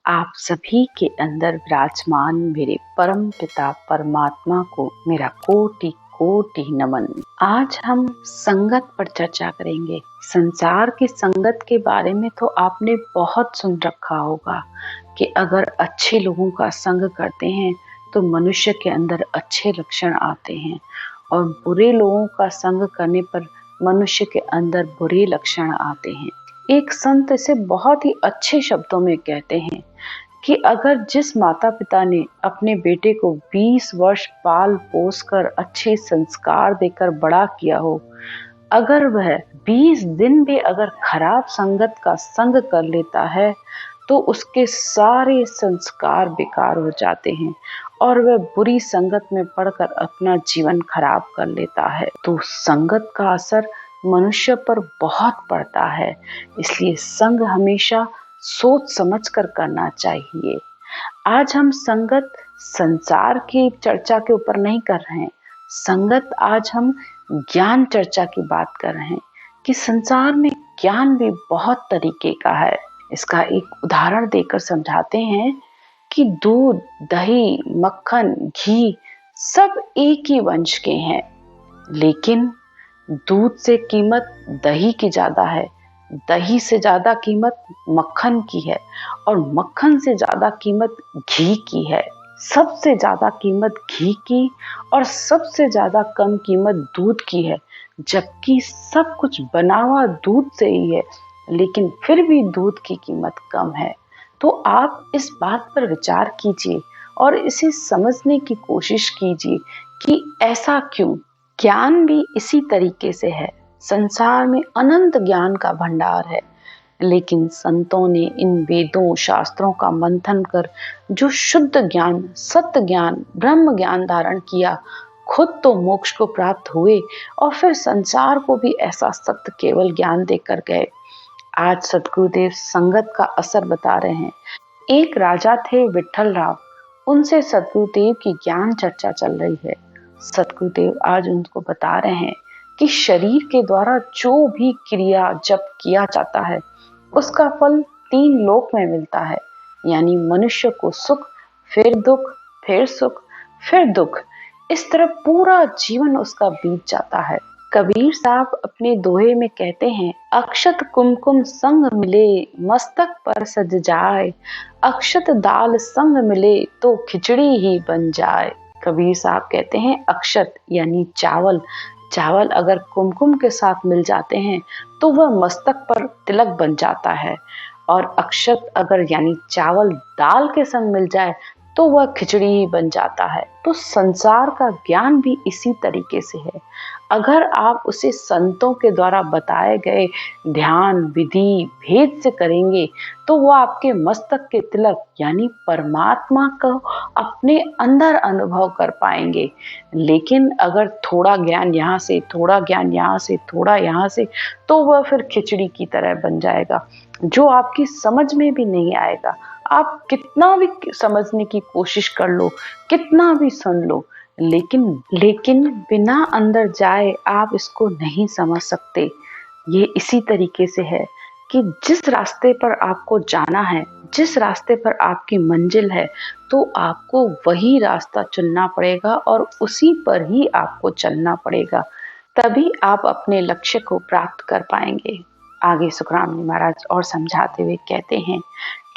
आप सभी के अंदर विराजमान मेरे परम पिता परमात्मा को मेरा कोटि कोटि नमन। आज हम संगत पर चर्चा करेंगे। संसार की संगत के बारे में तो आपने बहुत सुन रखा होगा कि अगर अच्छे लोगों का संग करते हैं तो मनुष्य के अंदर अच्छे लक्षण आते हैं और बुरे लोगों का संग करने पर मनुष्य के अंदर बुरे लक्षण आते हैं। एक संत इसे बहुत ही अच्छे शब्दों में कहते हैं कि अगर जिस माता पिता ने अपने बेटे को 20 वर्ष पाल पोस कर अच्छे संस्कार देकर बड़ा किया हो, अगर वह 20 दिन भी अगर खराब संगत का संग कर लेता है तो उसके सारे संस्कार बेकार हो जाते हैं और वह बुरी संगत में पड़कर अपना जीवन खराब कर लेता है। तो संगत का असर मनुष्य पर बहुत पड़ता है, इसलिए संग हमेशा सोच समझ कर करना चाहिए। आज हम संगत संसार की चर्चा के ऊपर नहीं कर रहे हैं, संगत आज हम ज्ञान चर्चा की बात कर रहे हैं कि संसार में ज्ञान भी बहुत तरीके का है। इसका एक उदाहरण देकर समझाते हैं कि दूध, दही, मक्खन, घी सब एक ही वंश के हैं, लेकिन दूध से कीमत दही की ज्यादा है, दही से ज्यादा कीमत मक्खन की है और मक्खन से ज्यादा कीमत घी की है। सबसे ज्यादा कीमत घी की और सबसे ज्यादा कम कीमत दूध की है, जबकि सब कुछ बना हुआ दूध से ही है, लेकिन फिर भी दूध की कीमत कम है। तो आप इस बात पर विचार कीजिए और इसे समझने की कोशिश कीजिए कि ऐसा क्यों। ज्ञान भी इसी तरीके से है। संसार में अनंत ज्ञान का भंडार है, लेकिन संतों ने इन वेदों शास्त्रों का मंथन कर जो शुद्ध ज्ञान, सत्य ज्ञान, ब्रह्म ज्ञान धारण किया, खुद तो मोक्ष को प्राप्त हुए और फिर संसार को भी ऐसा सत्य केवल ज्ञान देकर गए। आज सद्गुरुदेव संगत का असर बता रहे हैं। एक राजा थे विठल राव, उनसे सद्गुरुदेव की ज्ञान चर्चा चल रही है। सद्गुरुदेव आज उनको बता रहे हैं कि शरीर के द्वारा जो भी क्रिया जब किया जाता है उसका फल 3 लोक में मिलता है, यानी मनुष्य को सुख, फिर दुख, फिर सुख, फिर दुख, इस तरह पूरा जीवन उसका बीत जाता है। कबीर साहब अपने दोहे में कहते हैं, अक्षत कुमकुम संग मिले मस्तक पर सज जाए, अक्षत दाल संग मिले तो खिचड़ी ही बन जाए। कबीर साहब कहते हैं अक्षत यानी चावल, चावल अगर कुमकुम के साथ मिल जाते हैं तो वह मस्तक पर तिलक बन जाता है, और अक्षत अगर यानी चावल दाल के संग मिल जाए तो वह खिचड़ी ही बन जाता है। तो संसार का ज्ञान भी इसी तरीके से है। अगर आप उसे संतों के द्वारा बताए गए ध्यान विधि भेद से करेंगे तो वो आपके मस्तक के तिलक यानी परमात्मा को अपने अंदर अनुभव कर पाएंगे। लेकिन अगर थोड़ा ज्ञान यहाँ से, थोड़ा ज्ञान यहाँ से, थोड़ा यहाँ से, तो वह फिर खिचड़ी की तरह बन जाएगा, जो आपकी समझ में भी नहीं आएगा। आप कितना भी समझने की कोशिश कर लो, कितना भी सुन लो, लेकिन बिना अंदर जाए आप इसको नहीं समझ सकते। ये इसी तरीके से है कि जिस रास्ते पर आपको जाना है, जिस रास्ते पर आपकी मंजिल है, तो आपको वही रास्ता चुनना पड़ेगा और उसी पर ही आपको चलना पड़ेगा, तभी आप अपने लक्ष्य को प्राप्त कर पाएंगे। आगे सुखराम जी महाराज और समझाते हुए कहते हैं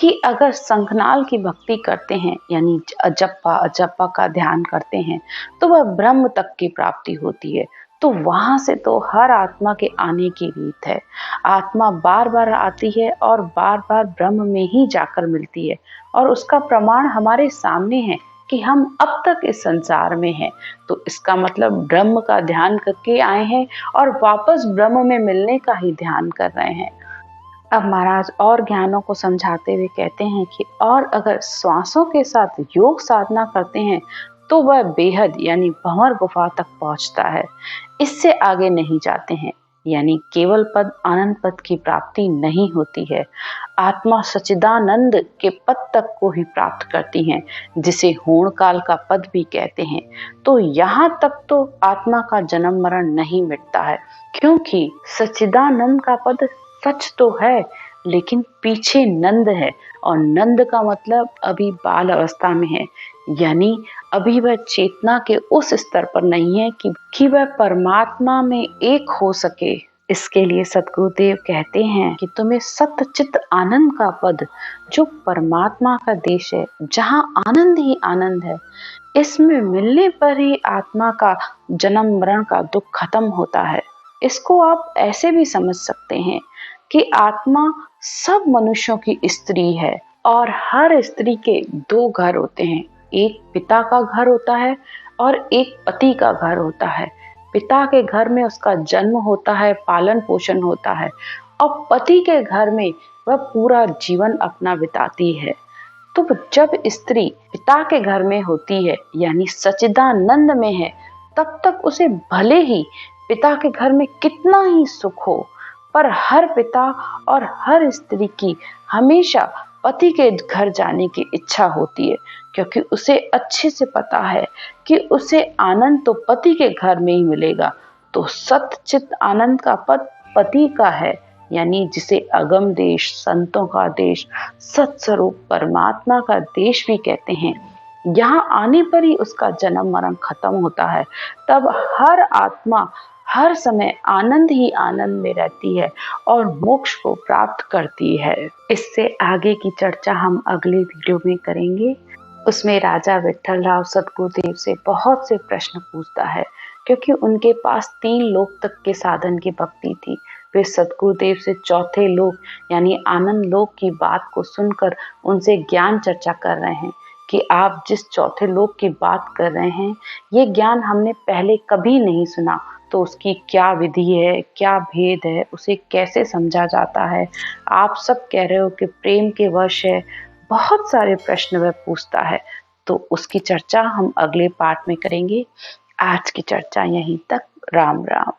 कि अगर शंखनाल की भक्ति करते हैं यानी अजप्पा अजप्पा का ध्यान करते हैं तो वह ब्रह्म तक की प्राप्ति होती है। तो वहां से तो हर आत्मा के आने की रीत है। आत्मा बार बार आती है और बार बार ब्रह्म में ही जाकर मिलती है, और उसका प्रमाण हमारे सामने है कि हम अब तक इस संसार में हैं। तो इसका मतलब ब्रह्म का ध्यान करके आए हैं और वापस ब्रह्म में मिलने का ही ध्यान कर रहे हैं। अब महाराज और ज्ञानों को समझाते हुए कहते हैं कि और अगर श्वासों के साथ योग साधना करते हैं तो वह बेहद यानी भंवर गुफा तक पहुंचता है, इससे आगे नहीं जाते हैं, यानी केवल पद आनंद पद की प्राप्ति नहीं होती है। आत्मा सच्चिदानंद के पद तक को ही प्राप्त करती हैं, जिसे होण काल का पद भी कहते हैं। तो यहाँ तक तो आत्मा का जन्म मरण नहीं मिटता है, क्योंकि सच्चिदानंद का पद सच तो है, लेकिन पीछे नंद है, और नंद का मतलब अभी बाल अवस्था में है, यानी अभी वह चेतना के उस स्तर पर नहीं है कि वह परमात्मा में एक हो सके। इसके लिए सद्गुरुदेव कहते हैं कि तुम्हें सत्य चित्त आनंद का पद, जो परमात्मा का देश है, जहाँ आनंद ही आनंद है, इसमें मिलने पर ही आत्मा का जन्म मरण का दुख खत्म होता है। इसको आप ऐसे भी समझ सकते हैं कि आत्मा सब मनुष्यों की स्त्री है, और हर स्त्री के दो घर होते हैं, एक पिता का घर होता है और एक पति का घर होता है। पिता के घर में उसका जन्म होता है, पालन पोषण होता है, और पति के घर में वह पूरा जीवन अपना बिताती है। तो जब स्त्री पिता के घर में होती है, यानी सच्चिदानंद में है, तब तक उसे भले ही पिता के घर में कितना ही सुख हो, पर हर पिता और हर स्त्री की हमेशा पति के घर जाने की इच्छा होती है, क्योंकि उसे अच्छे से पता है कि उसे आनंद तो पति के घर में ही मिलेगा। तो सत्य चित्त आनंद का पद पति का है, यानी जिसे अगम देश, संतों का देश, सत्स्वरूप परमात्मा का देश भी कहते हैं। यहाँ आने पर ही उसका जन्म मरण खत्म होता है। तब हर आत्मा हर समय आनंद ही आनंद में रहती है और मोक्ष को प्राप्त करती है। इससे आगे की चर्चा हम अगले वीडियो में करेंगे। उसमें राजा विट्ठल राव सद्गुरुदेव से बहुत से प्रश्न पूछता है, क्योंकि उनके पास 3 लोक तक के साधन की भक्ति थी। वे सद्गुरुदेव से चौथे लोक यानी आनंद लोक की बात को सुनकर उनसे ज्ञान चर्चा कर रहे हैं कि आप जिस चौथे लोक की बात कर रहे हैं, ये ज्ञान हमने पहले कभी नहीं सुना, तो उसकी क्या विधि है, क्या भेद है, उसे कैसे समझा जाता है। आप सब कह रहे हो कि प्रेम के वश है, बहुत सारे प्रश्न वह पूछता है। तो उसकी चर्चा हम अगले पार्ट में करेंगे। आज की चर्चा यहीं तक। राम राम।